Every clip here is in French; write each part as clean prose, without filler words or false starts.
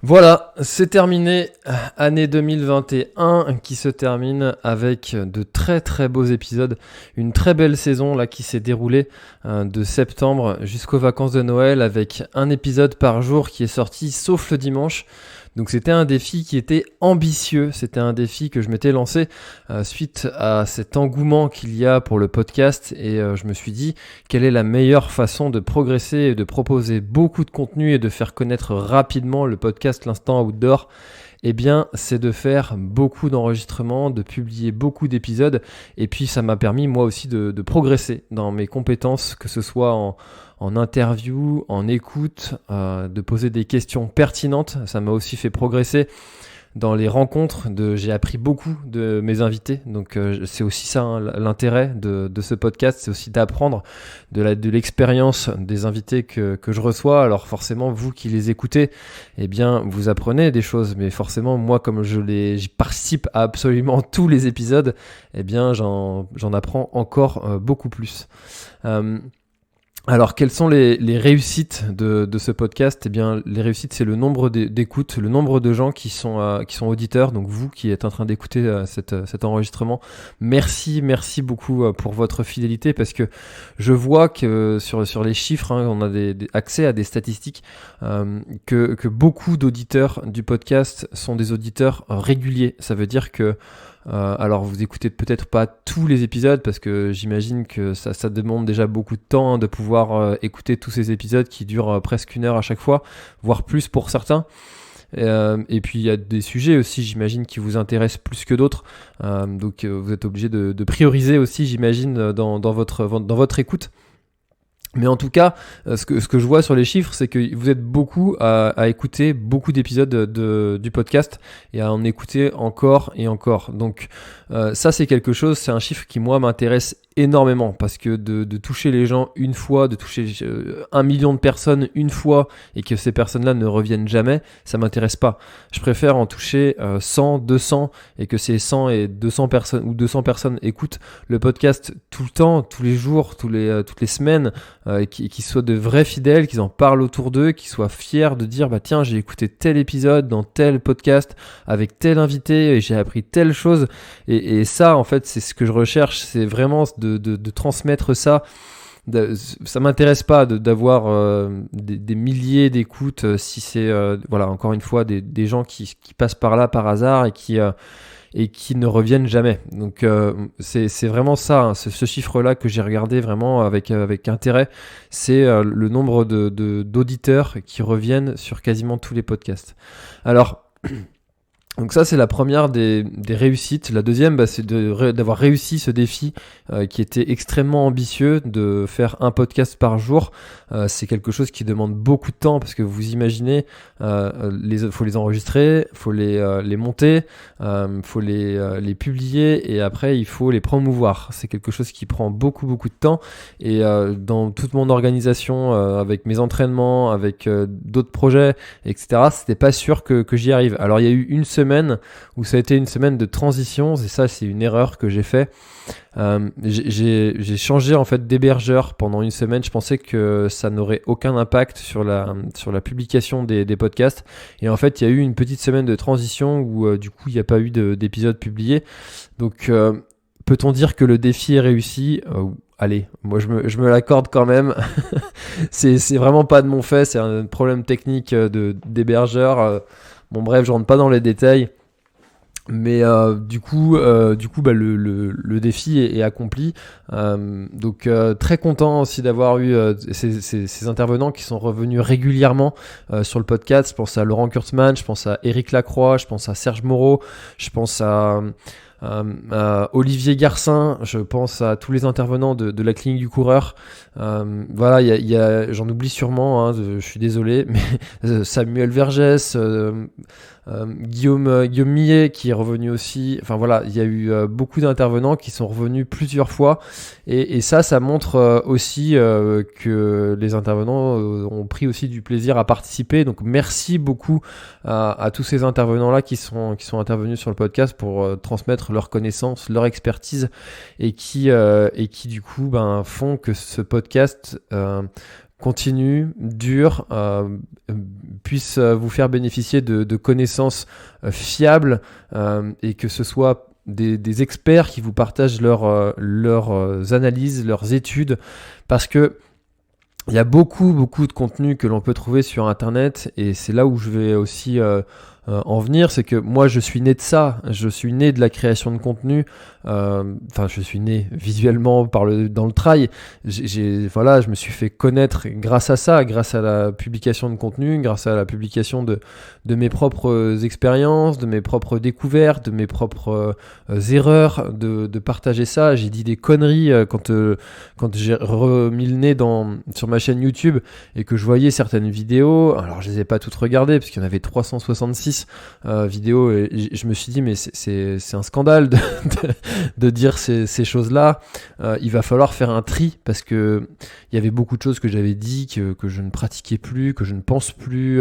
Voilà, c'est terminé, année 2021 qui se termine avec de très très beaux épisodes, une très belle saison là qui s'est déroulée de septembre jusqu'aux vacances de Noël avec un épisode par jour qui est sorti sauf le dimanche. Donc c'était un défi qui était ambitieux, c'était un défi que je m'étais lancé suite à cet engouement qu'il y a pour le podcast et je me suis dit quelle est la meilleure façon de progresser et de proposer beaucoup de contenu et de faire connaître rapidement le podcast L'Instant Outdoor. Eh bien, c'est de faire beaucoup d'enregistrements, de publier beaucoup d'épisodes et puis ça m'a permis moi aussi de progresser dans mes compétences, que ce soit en interview, en écoute, de poser des questions pertinentes. Ça m'a aussi fait progresser dans les rencontres. J'ai appris beaucoup de mes invités. Donc c'est aussi ça l'intérêt de ce podcast, c'est aussi d'apprendre de l'expérience des invités que je reçois. Alors forcément, vous qui les écoutez, eh bien vous apprenez des choses. Mais forcément, moi comme j'y participe à absolument tous les épisodes, eh bien j'en apprends encore beaucoup plus. Alors, quelles sont les réussites de ce podcast ? Eh bien, les réussites, c'est le nombre d'écoutes, le nombre de gens qui sont auditeurs. Donc, vous qui êtes en train d'écouter cet enregistrement, merci beaucoup pour votre fidélité, parce que je vois que sur les chiffres, on a accès à des statistiques, que beaucoup d'auditeurs du podcast sont des auditeurs réguliers. Ça veut dire que alors vous écoutez peut-être pas tous les épisodes parce que j'imagine que ça demande déjà beaucoup de temps de pouvoir écouter tous ces épisodes qui durent presque 1 heure à chaque fois, voire plus pour certains. Et puis il y a des sujets aussi, j'imagine, qui vous intéressent plus que d'autres. Donc vous êtes obligé de prioriser aussi, j'imagine, dans votre écoute. Mais en tout cas, ce que je vois sur les chiffres, c'est que vous êtes beaucoup à écouter beaucoup d'épisodes du podcast et à en écouter encore et encore. Donc ça, c'est quelque chose, c'est un chiffre qui, moi, m'intéresse énormément, parce que de toucher les gens une fois, de toucher 1 million de personnes une fois et que ces personnes-là ne reviennent jamais, ça m'intéresse pas. Je préfère en toucher 100, 200 et que ces 100 et 200 personnes ou 200 personnes écoutent le podcast tout le temps, tous les jours, toutes les semaines, et qui soient de vrais fidèles, qu'ils en parlent autour d'eux, qu'ils soient fiers de dire bah tiens, j'ai écouté tel épisode dans tel podcast avec tel invité et j'ai appris telle chose. Et ça, en fait, c'est ce que je recherche, c'est vraiment de transmettre ça. Ça m'intéresse pas d'avoir des milliers d'écoutes si c'est voilà, encore une fois des gens qui passent par là par hasard et qui ne reviennent jamais. Donc c'est vraiment ça, ce chiffre-là que j'ai regardé vraiment avec intérêt, c'est le nombre d'auditeurs qui reviennent sur quasiment tous les podcasts. Alors donc ça, c'est la première des réussites. La deuxième, c'est d'avoir réussi ce défi qui était extrêmement ambitieux, de faire un podcast par jour. C'est quelque chose qui demande beaucoup de temps, parce que vous imaginez, faut les enregistrer, faut les monter, faut les publier, et après il faut les promouvoir. C'est quelque chose qui prend beaucoup de temps, et dans toute mon organisation, avec mes entraînements, avec d'autres projets, etc., c'était pas sûr que j'y arrive. Alors il y a eu une semaine où ça a été une semaine de transition, et ça c'est une erreur que j'ai fait. J'ai changé en fait d'hébergeur pendant une semaine. Je pensais que ça n'aurait aucun impact sur la publication des podcasts, et en fait il y a eu une petite semaine de transition où du coup il n'y a pas eu d'épisode publié. Donc peut-on dire que le défi est réussi ? Allez, moi je me l'accorde quand même. c'est vraiment pas de mon fait, c'est un problème technique d'hébergeur. Bon bref, je rentre pas dans les détails, mais du coup bah, le défi est accompli. Donc très content aussi d'avoir eu ces intervenants qui sont revenus régulièrement sur le podcast. Je pense à Laurent Kurtzman, je pense à Éric Lacroix, je pense à Serge Moreau, je pense à Olivier Garcin, je pense à tous les intervenants de la clinique du coureur. Voilà, j'en oublie sûrement, je suis désolé, mais Samuel Vergès, Guillaume Millet qui est revenu aussi. Enfin voilà, il y a eu beaucoup d'intervenants qui sont revenus plusieurs fois, et ça montre aussi que les intervenants ont pris aussi du plaisir à participer. Donc merci beaucoup à tous ces intervenants là qui sont intervenus sur le podcast pour transmettre leurs connaissances, leur expertise, et qui du coup font que ce podcast continue, dure, puisse vous faire bénéficier de connaissances fiables et que ce soit des experts qui vous partagent leurs analyses, leurs études, parce que il y a beaucoup de contenu que l'on peut trouver sur Internet, et c'est là où je vais aussi en venir, c'est que moi je suis né de ça, je suis né de la création de contenu, je suis né visuellement dans le trail, je me suis fait connaître grâce à ça, grâce à la publication de contenu, grâce à la publication de mes propres expériences, de mes propres découvertes, de mes propres erreurs, de partager ça. J'ai dit des conneries quand j'ai remis le nez sur ma chaîne YouTube et que je voyais certaines vidéos. Alors je les ai pas toutes regardées parce qu'il y en avait 366 vidéos, et je me suis dit mais c'est un scandale de dire ces choses-là. Il va falloir faire un tri, parce que il y avait beaucoup de choses que j'avais dit que je ne pratiquais plus, que je ne pense plus.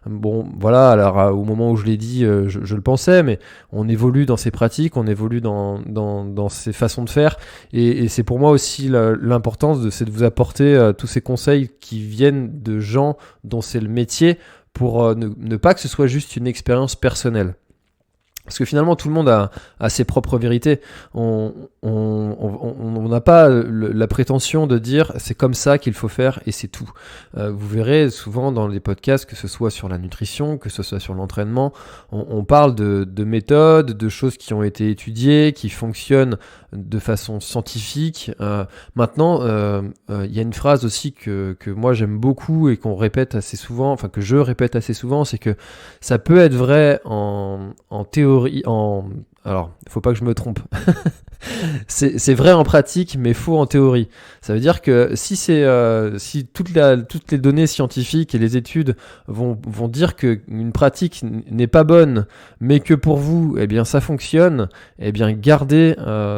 Bon, voilà, alors au moment où je l'ai dit, je le pensais, mais on évolue dans ses pratiques, on évolue dans ses façons de faire, et c'est pour moi aussi l'importance c'est de vous apporter tous ces conseils qui viennent de gens dont c'est le métier, pour ne pas que ce soit juste une expérience personnelle. Parce que finalement, tout le monde a ses propres vérités. On n'a pas la prétention de dire c'est comme ça qu'il faut faire et c'est tout. Vous verrez souvent dans les podcasts, que ce soit sur la nutrition, que ce soit sur l'entraînement, on parle de méthodes, de choses qui ont été étudiées, qui fonctionnent de façon scientifique. Maintenant, il y a une phrase aussi que moi j'aime beaucoup et qu'on répète assez souvent, enfin que je répète assez souvent, c'est que ça peut être vrai en théorie, alors, il faut pas que je me trompe. C'est vrai en pratique, mais faux en théorie. Ça veut dire que si toutes les données scientifiques et les études vont dire que une pratique n'est pas bonne, mais que pour vous, eh bien, ça fonctionne, eh bien, gardez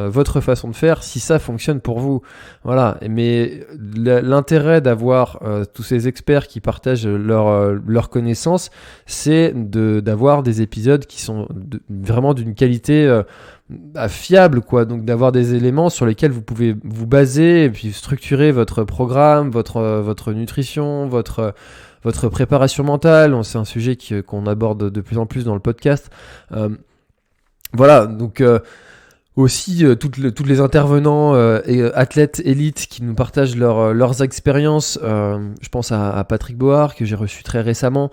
votre façon de faire si ça fonctionne pour vous. Voilà. Mais l'intérêt d'avoir tous ces experts qui partagent leurs connaissances, c'est d'avoir des épisodes qui sont vraiment d'une qualité fiable, quoi. Donc d'avoir des éléments sur lesquels vous pouvez vous baser et puis structurer votre programme, votre nutrition, votre préparation mentale. C'est un sujet qu'on aborde de plus en plus dans le podcast. Voilà, donc aussi tous les intervenants et athlètes élites qui nous partagent leurs expériences. Je pense à Patrick Bohard, que j'ai reçu très récemment,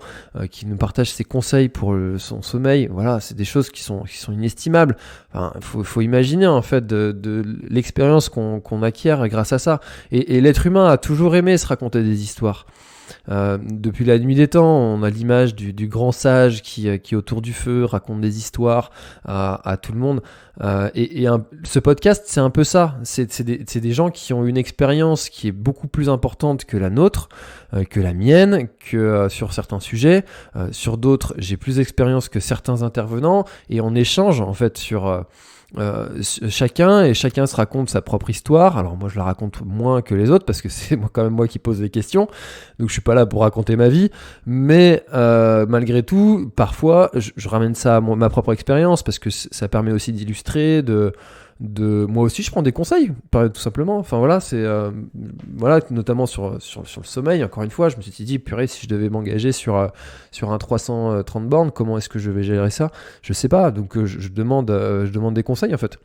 qui nous partage ses conseils pour son sommeil. Voilà, c'est des choses qui sont inestimables. Enfin, faut imaginer en fait de l'expérience qu'on acquiert grâce à ça. Et l'être humain a toujours aimé se raconter des histoires. Depuis la nuit des temps, on a l'image du grand sage qui autour du feu raconte des histoires à tout le monde. Ce podcast, c'est un peu ça. C'est des gens qui ont une expérience qui est beaucoup plus importante que la nôtre, que la mienne, que sur certains sujets. Sur d'autres, j'ai plus d'expérience que certains intervenants, et on échange en fait sur chacun se raconte sa propre histoire. Alors moi je la raconte moins que les autres parce que c'est quand même moi qui pose les questions, donc je suis pas là pour raconter ma vie, mais malgré tout parfois je ramène ça à ma propre expérience, parce que ça permet aussi d'illustrer, moi aussi je prends des conseils tout simplement. Enfin voilà, c'est voilà, notamment sur le sommeil. Encore une fois, je me suis dit purée, si je devais m'engager sur un 330 bornes, comment est-ce que je vais gérer ça? Je sais pas, donc je demande des conseils en fait.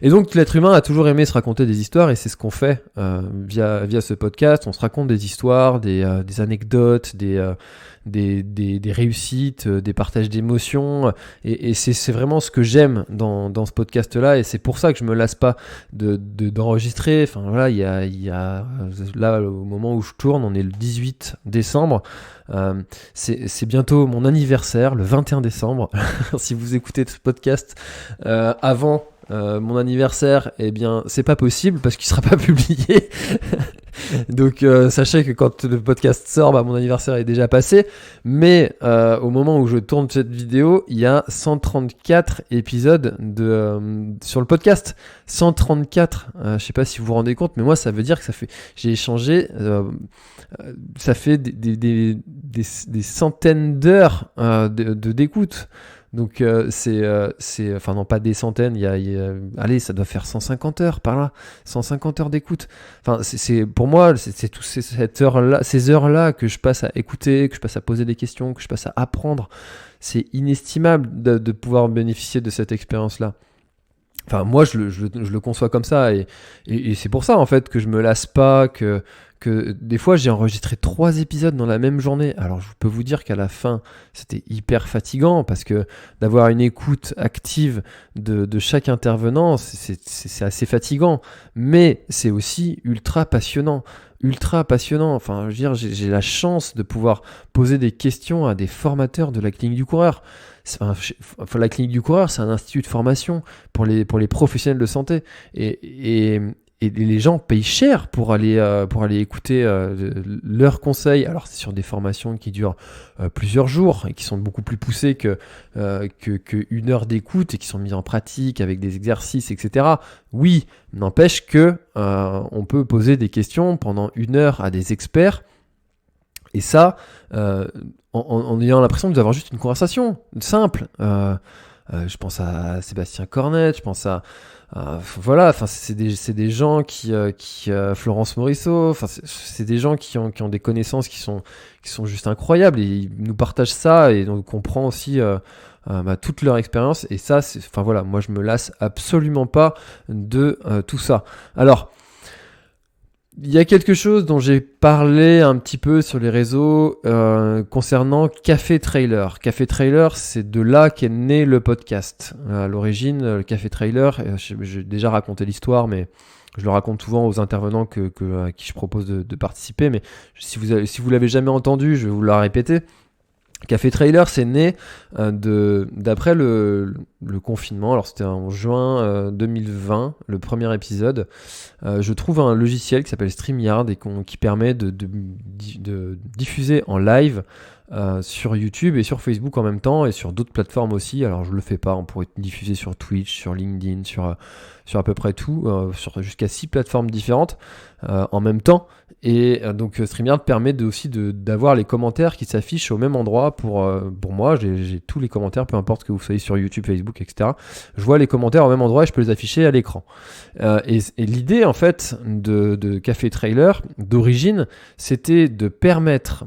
Et donc l'être humain a toujours aimé se raconter des histoires, et c'est ce qu'on fait via ce podcast. On se raconte des histoires, des anecdotes, des réussites, des partages d'émotions, et c'est vraiment ce que j'aime dans ce podcast-là, et c'est pour ça que je me lasse pas d'enregistrer. Enfin voilà, il y a là au moment où je tourne, on est le 18 décembre. C'est bientôt mon anniversaire, le 21 décembre. Si vous écoutez ce podcast avant mon anniversaire, eh bien c'est pas possible parce qu'il sera pas publié. Donc sachez que quand le podcast sort, mon anniversaire est déjà passé, mais au moment où je tourne cette vidéo, il y a 134 épisodes sur le podcast. 134, je sais pas si vous vous rendez compte, mais moi ça veut dire que j'ai échangé, ça fait des centaines d'heures d'écoute. Donc enfin non, pas des centaines, allez, ça doit faire 150 heures par là, 150 heures d'écoute. Enfin, pour moi, c'est toutes ces heures-là que je passe à écouter, que je passe à poser des questions, que je passe à apprendre. C'est inestimable de pouvoir bénéficier de cette expérience-là. Enfin, moi, je le conçois comme ça, et c'est pour ça, en fait, que je me lasse pas, que des fois, j'ai enregistré 3 épisodes dans la même journée. Alors, je peux vous dire qu'à la fin, c'était hyper fatigant, parce que d'avoir une écoute active de chaque intervenant, c'est assez fatigant, mais c'est aussi ultra passionnant. Enfin, je veux dire, j'ai la chance de pouvoir poser des questions à des formateurs de la clinique du coureur. La clinique du coureur, c'est un institut de formation pour les professionnels de santé. Et les gens payent cher pour aller écouter leurs conseils. Alors, c'est sur des formations qui durent plusieurs jours et qui sont beaucoup plus poussées que une heure d'écoute et qui sont mises en pratique avec des exercices, etc. Oui, n'empêche que on peut poser des questions pendant 1 heure à des experts. Et ça, en ayant l'impression d'avoir juste une conversation simple. Je pense à Sébastien Cornette, je pense à voilà, enfin c'est des gens qui Florence Morisseau, enfin c'est des gens qui ont des connaissances qui sont juste incroyables, et ils nous partagent ça, et donc on comprend aussi toute leur expérience, et ça, enfin voilà, moi je me lasse absolument pas de tout ça. Alors, il y a quelque chose dont j'ai parlé un petit peu sur les réseaux concernant Café Trailer. Café Trailer, c'est de là qu'est né le podcast. À l'origine, le Café Trailer, j'ai déjà raconté l'histoire, mais je le raconte souvent aux intervenants à qui je propose de participer. Mais si vous l'avez jamais entendu, je vais vous la répéter. Café Trailer, c'est né d'après le confinement. Alors c'était en juin 2020, le premier épisode. Je trouve un logiciel qui s'appelle StreamYard et qui permet de diffuser en live sur YouTube et sur Facebook en même temps, et sur d'autres plateformes aussi. Alors je le fais pas, on pourrait diffuser sur Twitch, sur LinkedIn, sur à peu près tout, sur jusqu'à 6 plateformes différentes en même temps. Et donc StreamYard permet aussi d'avoir les commentaires qui s'affichent au même endroit. Pour moi, j'ai tous les commentaires, peu importe que vous soyez sur YouTube, Facebook, etc. Je vois les commentaires au même endroit et je peux les afficher à l'écran. Et l'idée en fait de Café Trailer d'origine, c'était de permettre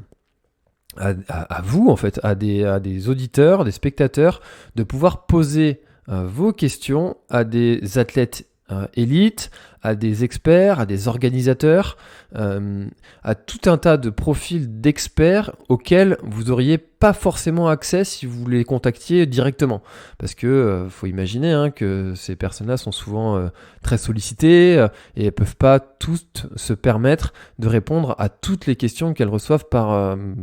à vous, en fait, à des auditeurs, des spectateurs, de pouvoir poser vos questions à des athlètes élites, à des experts, à des organisateurs, à tout un tas de profils d'experts auxquels vous n'auriez pas forcément accès si vous les contactiez directement. Parce que faut imaginer que ces personnes-là sont souvent très sollicitées et elles ne peuvent pas toutes se permettre de répondre à toutes les questions qu'elles reçoivent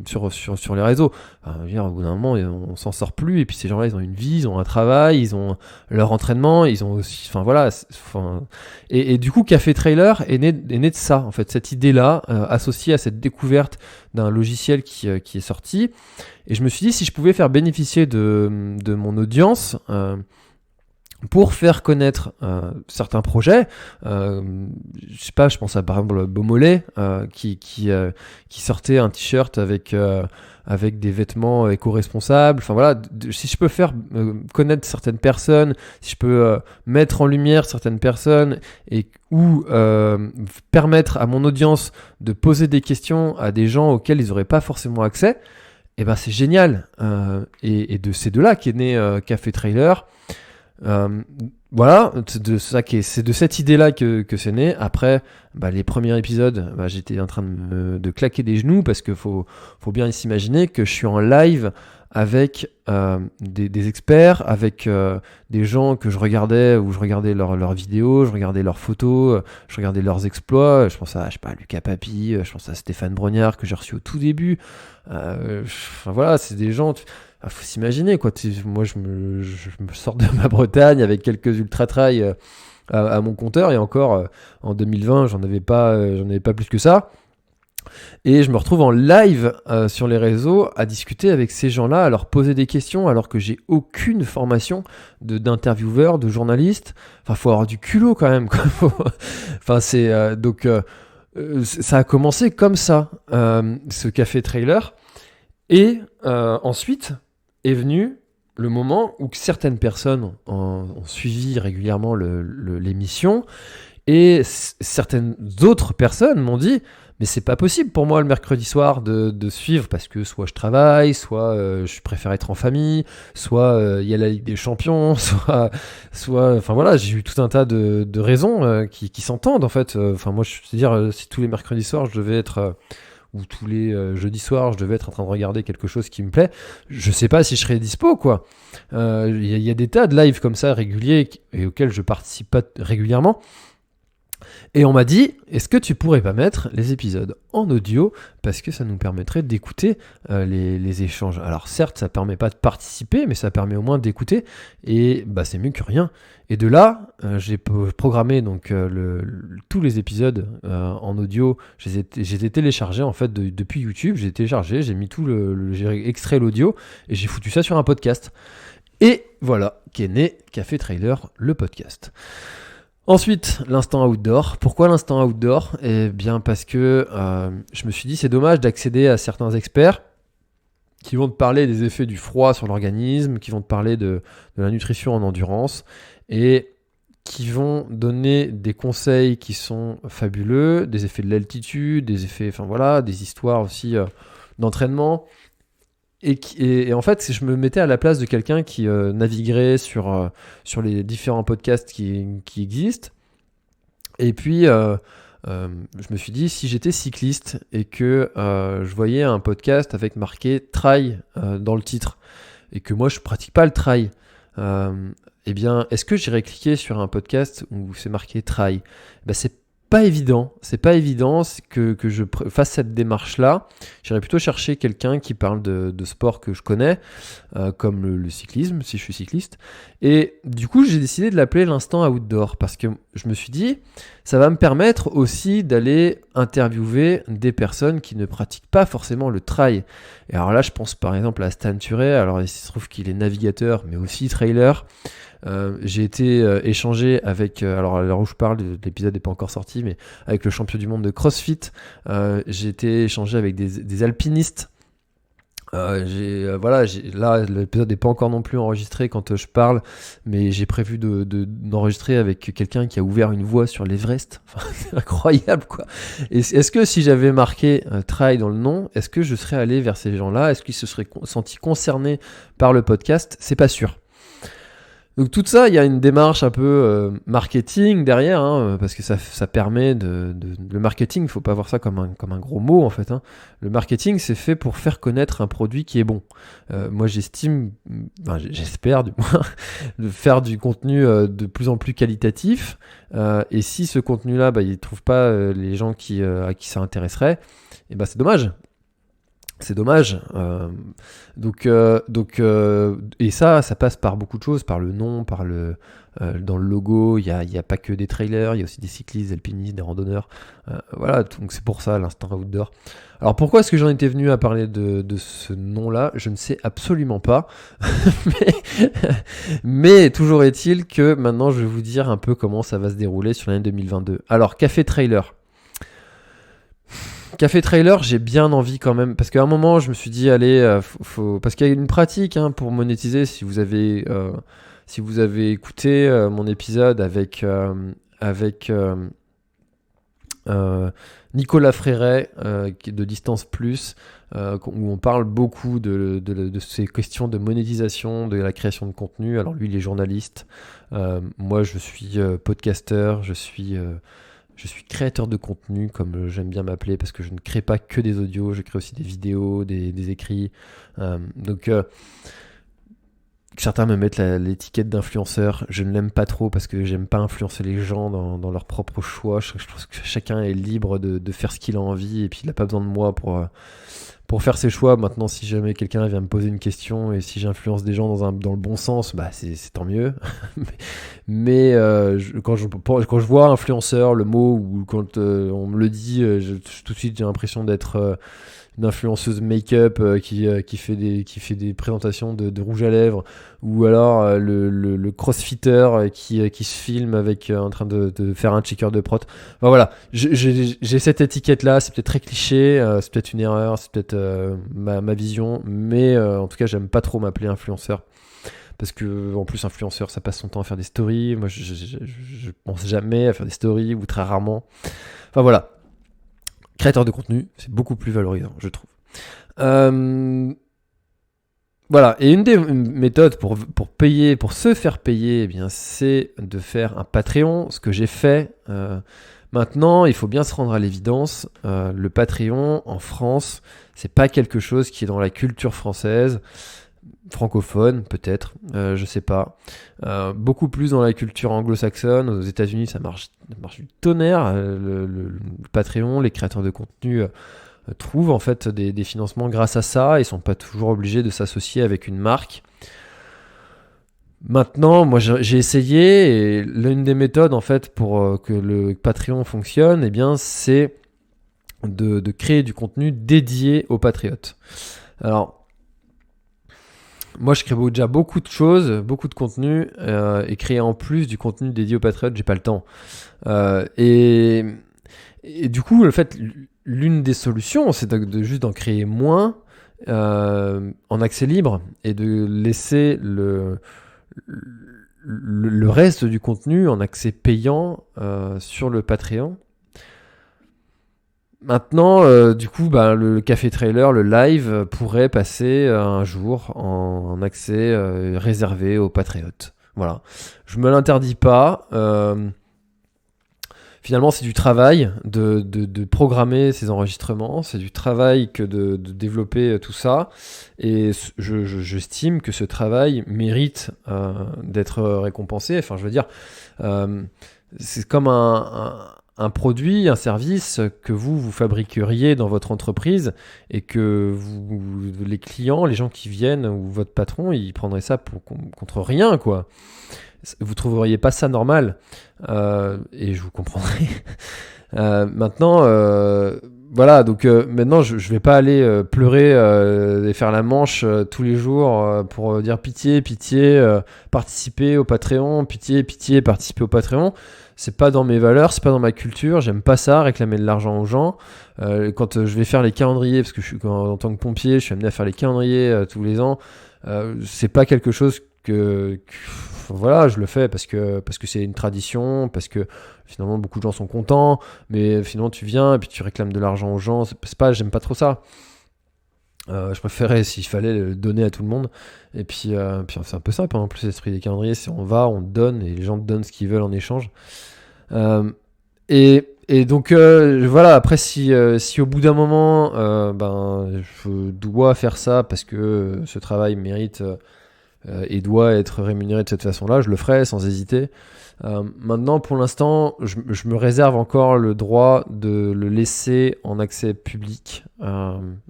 sur les réseaux. Au bout d'un moment, on s'en sort plus, et puis ces gens-là, ils ont une vie, ils ont un travail, ils ont leur entraînement, ils ont aussi... Enfin voilà... Et du coup, Café Trailer est né de ça, en fait, cette idée-là, associée à cette découverte d'un logiciel qui est sorti. Et je me suis dit, si je pouvais faire bénéficier de mon audience pour faire connaître certains projets, je sais pas, je pense à par exemple Beaumolet qui sortait un t-shirt avec des vêtements éco-responsables. Enfin voilà, si je peux faire connaître certaines personnes, si je peux mettre en lumière certaines personnes, ou permettre à mon audience de poser des questions à des gens auxquels ils n'auraient pas forcément accès, et ben c'est génial. C'est de là qu'est né Café Trailer. Voilà, c'est de cette idée-là que c'est né. Après, les premiers épisodes, j'étais en train de claquer des genoux, parce que faut bien s'imaginer que je suis en live avec des experts, avec des gens que je regardais, où je regardais leurs vidéos, je regardais leurs photos, je regardais leurs exploits. Je pense à, Lucas Papi, je pense à Stéphane Brognard que j'ai reçu au tout début. Voilà, c'est des gens... faut s'imaginer, quoi. Moi, je me sors de ma Bretagne avec quelques ultra-trails à mon compteur, et encore en 2020, j'en avais pas plus que ça. Et je me retrouve en live sur les réseaux à discuter avec ces gens-là, à leur poser des questions, alors que j'ai aucune formation d'intervieweur, de journaliste. Enfin, faut avoir du culot quand même, quoi. Enfin, c'est donc ça a commencé comme ça, ce Café Trailer, et ensuite est venu le moment où certaines personnes ont suivi régulièrement l'émission et certaines autres personnes m'ont dit mais c'est pas possible pour moi le mercredi soir de suivre parce que soit je travaille, soit je préfère être en famille, soit il y a la Ligue des Champions, soit enfin voilà, j'ai eu tout un tas de raisons qui s'entendent en fait. Enfin moi je veux dire si tous les mercredis soirs je devais être ou tous les jeudis soirs je devais être en train de regarder quelque chose qui me plaît, je sais pas si je serais dispo quoi. Il y a des tas de lives comme ça réguliers et auxquels je participe pas régulièrement. Et on m'a dit, est-ce que tu pourrais pas mettre les épisodes en audio parce que ça nous permettrait d'écouter les échanges. Alors certes, ça permet pas de participer, mais ça permet au moins d'écouter et bah c'est mieux que rien. Et de là, j'ai programmé donc tous les épisodes en audio. J'ai téléchargés en fait depuis YouTube. J'ai téléchargé, j'ai mis j'ai extrait l'audio et j'ai foutu ça sur un podcast. Et voilà qu'est né Café Trailer, le podcast. Ensuite, l'instant outdoor. Pourquoi l'instant outdoor ? Eh bien parce que je me suis dit c'est dommage d'accéder à certains experts qui vont te parler des effets du froid sur l'organisme, qui vont te parler de la nutrition en endurance et qui vont donner des conseils qui sont fabuleux, des effets de l'altitude, des effets, enfin voilà, des histoires aussi d'entraînement. Et en fait, je me mettais à la place de quelqu'un qui naviguerait sur les différents podcasts qui existent. Et puis, je me suis dit, si j'étais cycliste et que je voyais un podcast avec marqué « trail » dans le titre, et que moi, je ne pratique pas le trail, eh bien, est-ce que j'irais cliquer sur un podcast où c'est marqué « trail » ? C'est pas évident que je fasse cette démarche-là. J'irais plutôt chercher quelqu'un qui parle de sport que je connais, comme le cyclisme, si je suis cycliste. Et du coup, j'ai décidé de l'appeler l'instant outdoor, parce que je me suis dit, ça va me permettre aussi d'aller interviewer des personnes qui ne pratiquent pas forcément le trail. Et alors là, je pense par exemple à Stan Turet. Alors il se trouve qu'il est navigateur, mais aussi trailer. J'ai été échangé avec, alors à l'heure où je parle, l'épisode n'est pas encore sorti, mais avec le champion du monde de CrossFit. J'ai été échangé avec des alpinistes. Là, l'épisode n'est pas encore non plus enregistré quand je parle, mais j'ai prévu d'enregistrer avec quelqu'un qui a ouvert une voie sur l'Everest. Enfin, c'est incroyable, quoi. Et est-ce que si j'avais marqué trail dans le nom, est-ce que je serais allé vers ces gens-là ? Est-ce qu'ils se seraient sentis concernés par le podcast ? C'est pas sûr. Donc tout ça, il y a une démarche un peu marketing derrière, hein, parce que ça permet le marketing, il faut pas voir ça comme un gros mot en fait. Hein. Le marketing, c'est fait pour faire connaître un produit qui est bon. Moi, j'espère du moins, de faire du contenu de plus en plus qualitatif. Et si ce contenu-là, il ne trouve pas les gens à qui ça intéresserait, et c'est dommage. C'est dommage. Et ça passe par beaucoup de choses, par le nom, dans le logo. Il y a pas que des trailers, il y a aussi des cyclistes, des alpinistes, des randonneurs. Voilà, donc c'est pour ça l'instant outdoor. Alors pourquoi est-ce que j'en étais venu à parler de ce nom-là ? Je ne sais absolument pas. mais toujours est-il que maintenant je vais vous dire un peu comment ça va se dérouler sur l'année 2022. Alors Café Trailer. Café Trailer, j'ai bien envie quand même, parce qu'à un moment, je me suis dit, allez, parce qu'il y a une pratique pour monétiser. Si vous avez écouté mon épisode avec Nicolas Fréret de Distance Plus, où on parle beaucoup de ces questions de monétisation, de la création de contenu. Alors lui, il est journaliste. Moi, je suis podcasteur, je suis créateur de contenu, comme j'aime bien m'appeler, parce que je ne crée pas que des audios, je crée aussi des vidéos, des écrits. Certains me mettent l'étiquette d'influenceur. Je ne l'aime pas trop parce que j'aime pas influencer les gens dans leur propre choix. Je pense que chacun est libre de faire ce qu'il a envie et puis il n'a pas besoin de moi pour faire ses choix. Maintenant, si jamais quelqu'un vient me poser une question et si j'influence des gens dans le bon sens, c'est tant mieux. mais quand je vois influenceur, le mot, ou quand on me le dit, tout de suite j'ai l'impression d'être une influenceuse make-up qui fait des présentations de rouge à lèvres, ou alors le crossfitter qui se filme avec en train de faire un checker de prot. Enfin, voilà, j'ai cette étiquette-là, c'est peut-être très cliché, c'est peut-être une erreur, c'est peut-être ma vision, mais en tout cas, j'aime pas trop m'appeler influenceur. Parce que en plus influenceur ça passe son temps à faire des stories, moi je pense jamais à faire des stories ou très rarement. Enfin voilà, créateur de contenu c'est beaucoup plus valorisant je trouve. Voilà, et une des méthodes pour payer, pour se faire payer, eh bien, c'est de faire un Patreon, ce que j'ai fait. Maintenant, il faut bien se rendre à l'évidence, le Patreon en France, c'est pas quelque chose qui est dans la culture française. Francophone peut-être, je sais pas, beaucoup plus dans la culture anglo-saxonne. Aux États-Unis ça marche du tonnerre, le Patreon, les créateurs de contenu trouvent en fait des financements grâce à ça, ils sont pas toujours obligés de s'associer avec une marque. Maintenant, moi j'ai essayé, et l'une des méthodes en fait pour que le Patreon fonctionne, eh bien c'est de créer du contenu dédié aux patriotes. Alors moi, je crée déjà beaucoup de choses, beaucoup de contenu, et créer en plus du contenu dédié aux patriotes, j'ai pas le temps. Et du coup, en fait, l'une des solutions, c'est juste d'en créer moins en accès libre et de laisser le reste du contenu en accès payant sur le Patreon. Maintenant, du coup, le café trailer, le live, pourrait passer un jour en accès réservé aux patriotes. Voilà. Je me l'interdis pas. Finalement, c'est du travail de programmer ces enregistrements. C'est du travail que de développer tout ça. Et j'estime que ce travail mérite d'être récompensé. Enfin, je veux dire, c'est comme un produit, un service que vous fabriqueriez dans votre entreprise et que les clients, les gens qui viennent ou votre patron, ils prendraient ça contre rien, quoi. Vous trouveriez pas ça normal et je vous comprendrai. Maintenant, voilà, donc maintenant je vais pas aller pleurer et faire la manche tous les jours pour dire pitié, participez au Patreon, pitié, participez au Patreon. C'est pas dans mes valeurs, c'est pas dans ma culture, j'aime pas ça, réclamer de l'argent aux gens. Quand je vais faire les calendriers, parce que en tant que pompier, je suis amené à faire les calendriers tous les ans, c'est pas quelque chose que voilà, je le fais parce que c'est une tradition, parce que finalement beaucoup de gens sont contents, mais finalement tu viens et puis tu réclames de l'argent aux gens, j'aime pas trop ça. Je préférais, s'il fallait, le donner à tout le monde. Et puis c'est un peu ça, en plus, l'esprit des calendriers, c'est on va, on donne, et les gens te donnent ce qu'ils veulent en échange. Et donc, voilà, après, si au bout d'un moment, je dois faire ça parce que ce travail mérite et doit être rémunéré de cette façon-là, je le ferai sans hésiter. Maintenant, pour l'instant, je me réserve encore le droit de le laisser en accès public,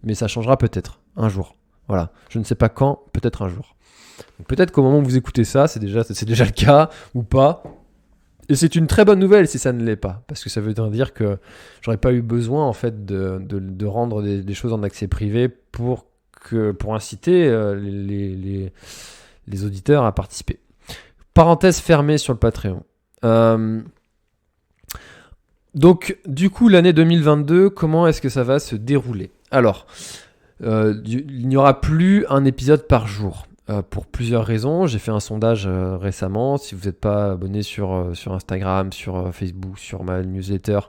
mais ça changera peut-être un jour. Voilà, je ne sais pas quand, peut-être un jour. Donc, peut-être qu'au moment où vous écoutez ça, c'est déjà le cas ou pas. Et c'est une très bonne nouvelle si ça ne l'est pas, parce que ça veut dire que j'aurais pas eu besoin en fait de rendre des choses en accès privé pour inciter les auditeurs à participer. Parenthèse fermée sur le Patreon. Donc, du coup, l'année 2022, comment est-ce que ça va se dérouler ? Alors, il n'y aura plus un épisode par jour. Pour plusieurs raisons. J'ai fait un sondage récemment. Si vous n'êtes pas abonné sur Instagram, sur Facebook, sur ma newsletter,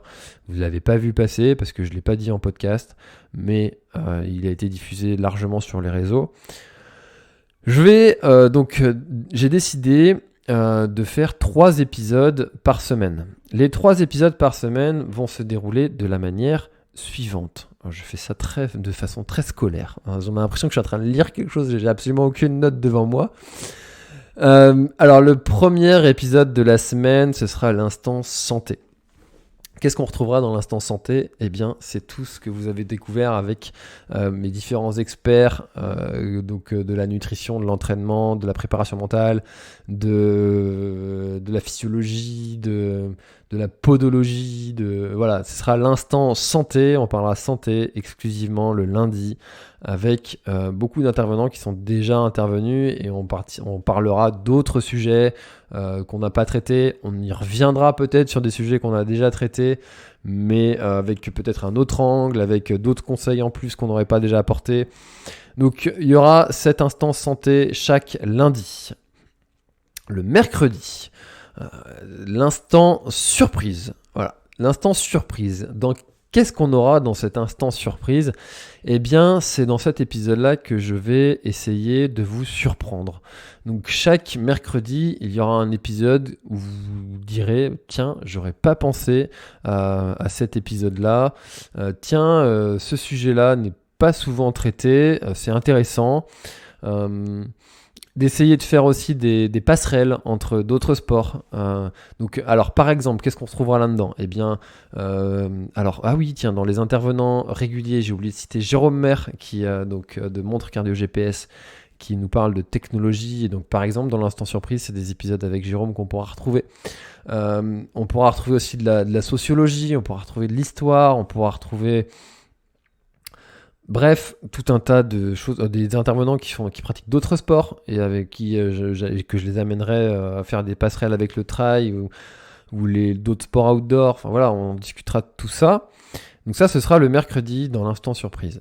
vous ne l'avez pas vu passer parce que je ne l'ai pas dit en podcast, mais il a été diffusé largement sur les réseaux. J'ai décidé de faire 3 épisodes par semaine. Les 3 épisodes par semaine vont se dérouler de la manière suivante. Je fais ça de façon très scolaire. J'ai l'impression que je suis en train de lire quelque chose, j'ai absolument aucune note devant moi. Alors le premier épisode de la semaine, ce sera l'instant santé. Qu'est-ce qu'on retrouvera dans l'instant santé ? Eh bien, c'est tout ce que vous avez découvert avec mes différents experts, de la nutrition, de l'entraînement, de la préparation mentale, de la physiologie, de de la podologie, voilà, ce sera l'instant santé, on parlera santé exclusivement le lundi avec beaucoup d'intervenants qui sont déjà intervenus et on parlera d'autres sujets qu'on n'a pas traités, on y reviendra peut-être sur des sujets qu'on a déjà traités, mais avec peut-être un autre angle, avec d'autres conseils en plus qu'on n'aurait pas déjà apportés. Donc il y aura cet instant santé chaque lundi. Le mercredi, l'instant surprise. Voilà, l'instant surprise. Donc, qu'est-ce qu'on aura dans cet instant surprise ? Eh bien, c'est dans cet épisode-là que je vais essayer de vous surprendre. Donc, chaque mercredi, il y aura un épisode où vous direz « Tiens, j'aurais pas pensé à cet épisode-là. Ce sujet-là n'est pas souvent traité. C'est intéressant. » D'essayer de faire aussi des passerelles entre d'autres sports. Donc, alors, par exemple, qu'est-ce qu'on se trouvera là-dedans ? Eh bien, dans les intervenants réguliers, j'ai oublié de citer Jérôme Maire, qui de Montre Cardio GPS, qui nous parle de technologie. Et donc, par exemple, dans l'instant surprise, c'est des épisodes avec Jérôme qu'on pourra retrouver. On pourra retrouver aussi de la sociologie, on pourra retrouver de l'histoire, on pourra retrouver... Bref, tout un tas de choses, des intervenants qui pratiquent d'autres sports et avec qui que je les amènerai à faire des passerelles avec le trail ou d'autres sports outdoor. Enfin voilà, on discutera de tout ça. Donc ça, ce sera le mercredi dans l'instant surprise.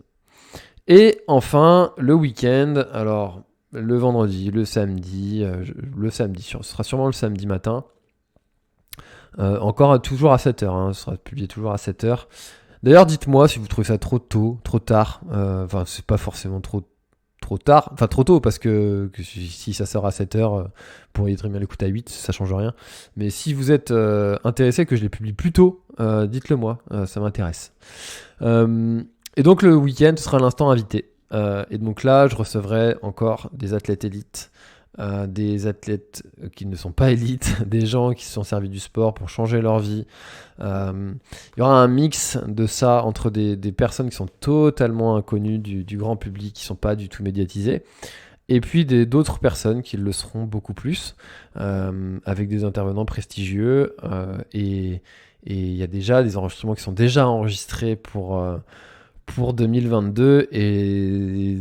Et enfin, le week-end. Alors, le vendredi, le samedi, ce sera sûrement le samedi matin. Toujours à 7h, ce sera publié toujours à 7h. D'ailleurs, dites-moi si vous trouvez ça trop tôt, trop tard. C'est pas forcément trop tard. Enfin, trop tôt, parce que si ça sort à 7h, vous pourriez très bien l'écouter à 8, ça change rien. Mais si vous êtes intéressé que je les publie plus tôt, dites-le moi, ça m'intéresse. Et donc, le week-end, ce sera l'instant invité. Et donc là, je recevrai encore des athlètes élites, des athlètes qui ne sont pas élites, des gens qui se sont servis du sport pour changer leur vie. Il y aura un mix de ça entre des personnes qui sont totalement inconnues du grand public, qui ne sont pas du tout médiatisées, et puis d'autres personnes qui le seront beaucoup plus, avec des intervenants prestigieux. Et il y a déjà des enregistrements qui sont déjà enregistrés pour 2022 et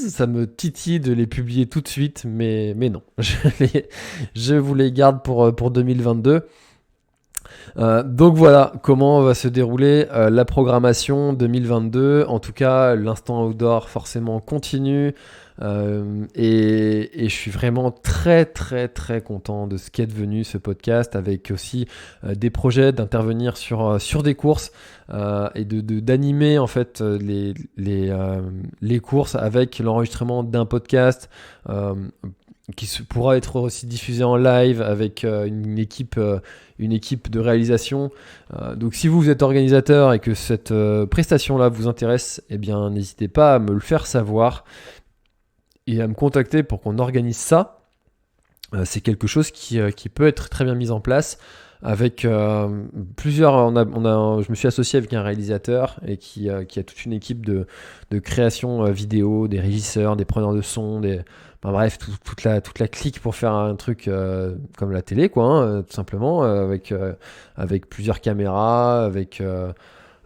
ça me titille de les publier tout de suite, mais non, je vous les garde pour 2022. Donc voilà comment va se dérouler la programmation 2022. En tout cas, l'instant outdoor forcément continue. Et je suis vraiment très très très content de ce qu'est devenu ce podcast, avec aussi des projets d'intervenir sur des courses et d'animer en fait les courses avec l'enregistrement d'un podcast qui pourra être aussi diffusé en live avec une équipe de réalisation. Donc si vous êtes organisateur et que cette prestation-là vous intéresse, eh bien n'hésitez pas à me le faire savoir et à me contacter pour qu'on organise ça. C'est quelque chose qui peut être très bien mis en place avec plusieurs... je me suis associé avec un réalisateur et qui a toute une équipe de création vidéo, des régisseurs, des preneurs de son, bref, toute la clique pour faire un truc comme la télé, quoi, tout simplement, avec plusieurs caméras, avec...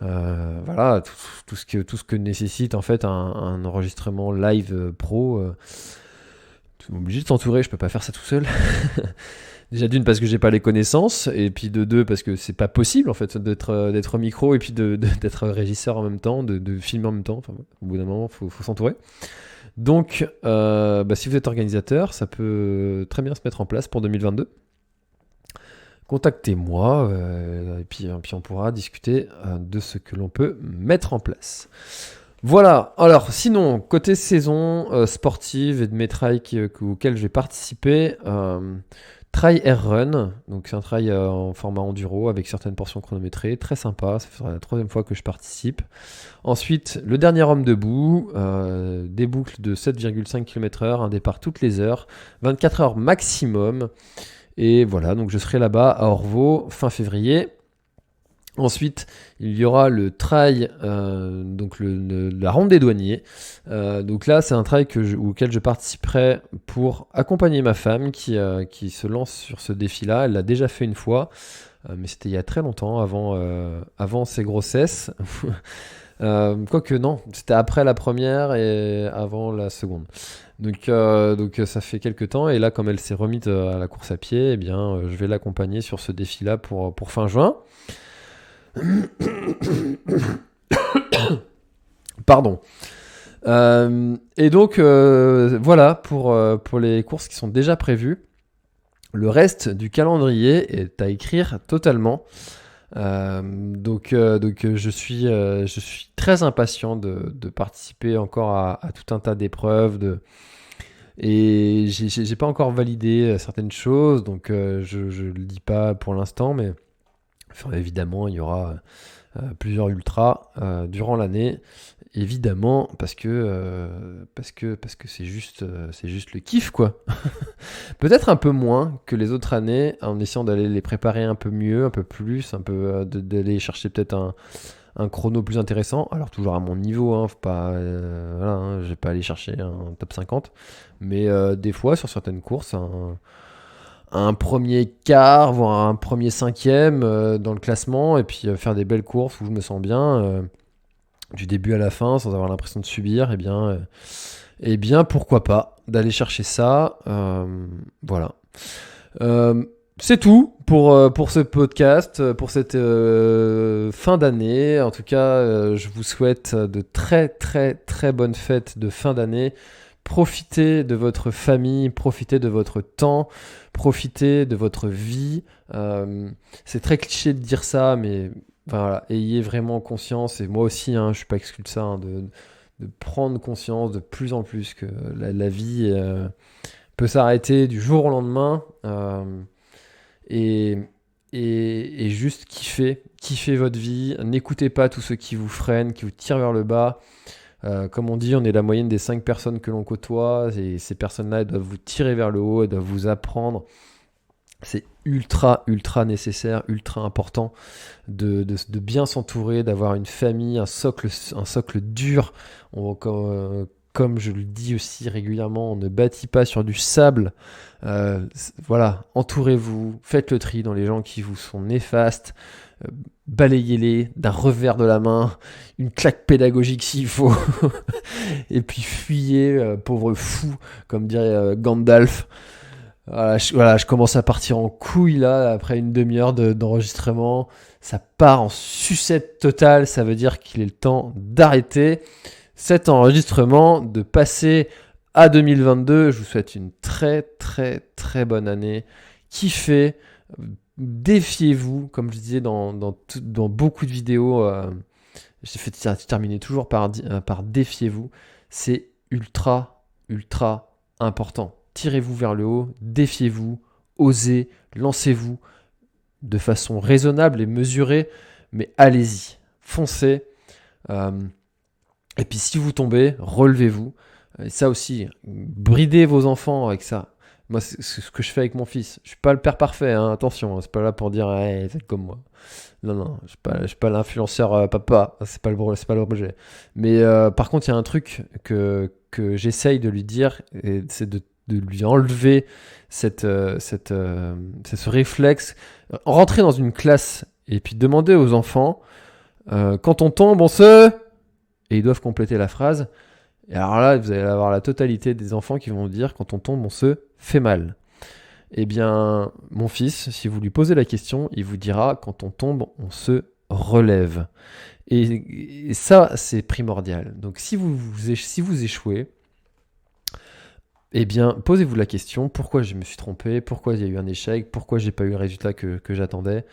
voilà, tout ce que nécessite en fait un enregistrement live pro. Tu es obligé de t'entourer, je peux pas faire ça tout seul. Déjà d'une parce que j'ai pas les connaissances, et puis de deux parce que c'est pas possible en fait d'être micro et puis d'être régisseur en même temps, de filmer en même temps. Enfin, au bout d'un moment, faut s'entourer. Donc, si vous êtes organisateur, ça peut très bien se mettre en place pour 2022. Contactez-moi et puis on pourra discuter de ce que l'on peut mettre en place. Voilà, alors sinon, côté saison sportive et de mes trails auxquels je vais participer, Trail Air Run, donc c'est un trail en format enduro avec certaines portions chronométrées, très sympa, ça sera la 3e fois que je participe. Ensuite, le dernier homme debout, des boucles de 7,5 km/h, un départ toutes les heures, 24 heures maximum. Et voilà, donc je serai là-bas à Orvaux fin février. Ensuite, il y aura le trail, donc la ronde des douaniers. Donc là, c'est un trail auquel je participerai pour accompagner ma femme qui se lance sur ce défi-là. Elle l'a déjà fait une fois, mais c'était il y a très longtemps, avant ses grossesses. Quoique non, c'était après la première et avant la seconde. Donc ça fait quelques temps, et là, comme elle s'est remise à la course à pied, eh bien, je vais l'accompagner sur ce défi-là pour fin juin. Pardon. Et donc voilà pour les courses qui sont déjà prévues. Le reste du calendrier est à écrire totalement. Donc je suis très impatient de participer encore à tout un tas d'épreuves. Et j'ai pas encore validé certaines choses, donc je le dis pas pour l'instant, mais enfin, évidemment il y aura plusieurs ultras durant l'année, évidemment, parce que c'est juste le kiff, quoi. Peut-être un peu moins que les autres années, en essayant d'aller les préparer un peu mieux, un peu plus, d'aller chercher peut-être un chrono plus intéressant. Alors toujours à mon niveau, hein, faut pas, voilà, hein, je vais pas aller chercher un top 50, mais des fois sur certaines courses, un premier quart, voire un premier cinquième dans le classement, et puis faire des belles courses où je me sens bien, du début à la fin, sans avoir l'impression de subir, eh bien pourquoi pas d'aller chercher ça. Voilà. C'est tout pour ce podcast, pour cette fin d'année. En tout cas, je vous souhaite de très très très bonnes fêtes de fin d'année. Profitez de votre famille, profitez de votre temps, profitez de votre vie. C'est très cliché de dire ça, mais voilà, ayez vraiment conscience, et moi aussi, hein, je suis pas exclu de ça, hein, de prendre conscience de plus en plus que la vie peut s'arrêter du jour au lendemain, et, et juste kiffez votre vie. N'écoutez pas tous ceux qui vous freinent, qui vous tirent vers le bas. Comme on dit, on est la moyenne des 5 personnes que l'on côtoie, et ces personnes-là, elles doivent vous tirer vers le haut, elles doivent vous apprendre. C'est ultra nécessaire, ultra important de bien s'entourer, d'avoir une famille, un socle dur. Comme je le dis aussi régulièrement, on ne bâtit pas sur du sable. Voilà, entourez-vous, faites le tri dans les gens qui vous sont néfastes, balayez-les d'un revers de la main, une claque pédagogique s'il faut, et puis fuyez, pauvre fou, comme dirait Gandalf. Voilà, je commence à partir en couille là, après une demi-heure d'enregistrement. Ça part en sucette totale, ça veut dire qu'il est le temps d'arrêter cet enregistrement, de passer à 2022. Je vous souhaite une très très très bonne année. Kiffez, défiez-vous, comme je disais dans beaucoup de vidéos, j'ai fait terminer toujours par défiez-vous. C'est ultra important. Tirez-vous vers le haut, défiez-vous, osez, lancez-vous de façon raisonnable et mesurée, mais allez-y, foncez. Et puis si vous tombez, relevez-vous. Et ça aussi, bridez vos enfants avec ça. Moi, c'est ce que je fais avec mon fils. Je suis pas le père parfait, hein, attention, c'est pas là pour dire hey, faites comme moi. Non, je suis pas l'influenceur papa, c'est pas le projet. Mais par contre, il y a un truc que j'essaye de lui dire, et c'est de lui enlever ce réflexe. Rentrer dans une classe et puis demander aux enfants quand on tombe, on se... Et ils doivent compléter la phrase. Et alors là, vous allez avoir la totalité des enfants qui vont dire quand on tombe, on se fait mal. Eh bien, mon fils, si vous lui posez la question, il vous dira quand on tombe, on se relève. Et ça, c'est primordial. Donc si vous échouez, eh bien, posez-vous la question, pourquoi je me suis trompé, pourquoi il y a eu un échec, pourquoi j'ai pas eu le résultat que j'attendais,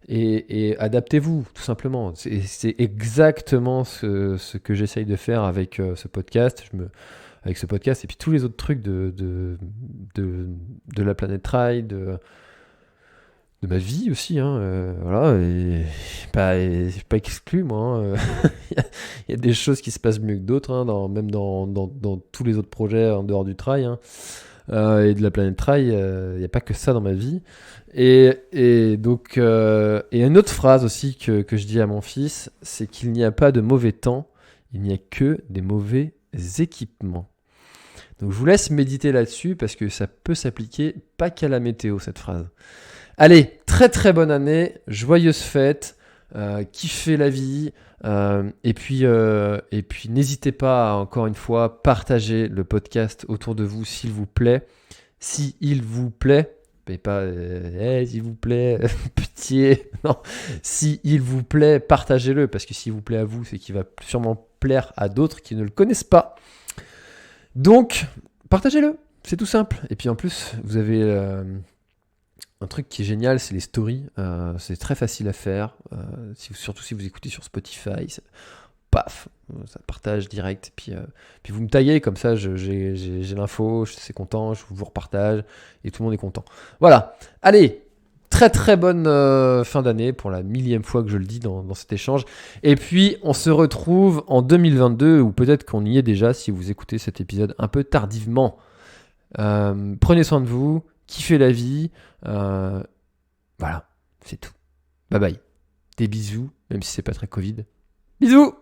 et adaptez-vous, tout simplement. C'est exactement ce que j'essaye de faire avec ce podcast, avec ce podcast, et puis tous les autres trucs de la planète Trail, de ma vie aussi, hein, voilà, et c'est pas exclu, moi, hein. Il y a des choses qui se passent mieux que d'autres, hein, même dans tous les autres projets en dehors du trail, hein. et de la planète Trail. Il n'y a pas que ça dans ma vie. Et donc, et une autre phrase aussi que je dis à mon fils, c'est qu'il n'y a pas de mauvais temps, il n'y a que des mauvais équipements. Donc je vous laisse méditer là-dessus parce que ça peut s'appliquer pas qu'à la météo cette phrase. Allez, très très bonne année, joyeuses fêtes, kiffez la vie, et puis n'hésitez pas à, encore une fois, partager le podcast autour de vous s'il vous plaît. S'il vous plaît, mais pas s'il vous plaît, pitié, non, s'il vous plaît, partagez-le, parce que s'il vous plaît à vous, c'est qu'il va sûrement plaire à d'autres qui ne le connaissent pas. Donc, partagez-le, c'est tout simple. Et puis en plus, vous avez un truc qui est génial, c'est les stories. C'est très facile à faire, surtout si vous écoutez sur Spotify. Paf, ça partage direct. Puis vous me taguez, comme ça j'ai l'info, c'est content, je vous repartage et tout le monde est content. Voilà, allez, très très bonne fin d'année pour la 1000e fois que je le dis dans cet échange. Et puis on se retrouve en 2022, ou peut-être qu'on y est déjà si vous écoutez cet épisode un peu tardivement. Prenez soin de vous, kiffez la vie. Voilà, c'est tout. Bye bye. Des bisous, même si c'est pas très Covid. Bisous!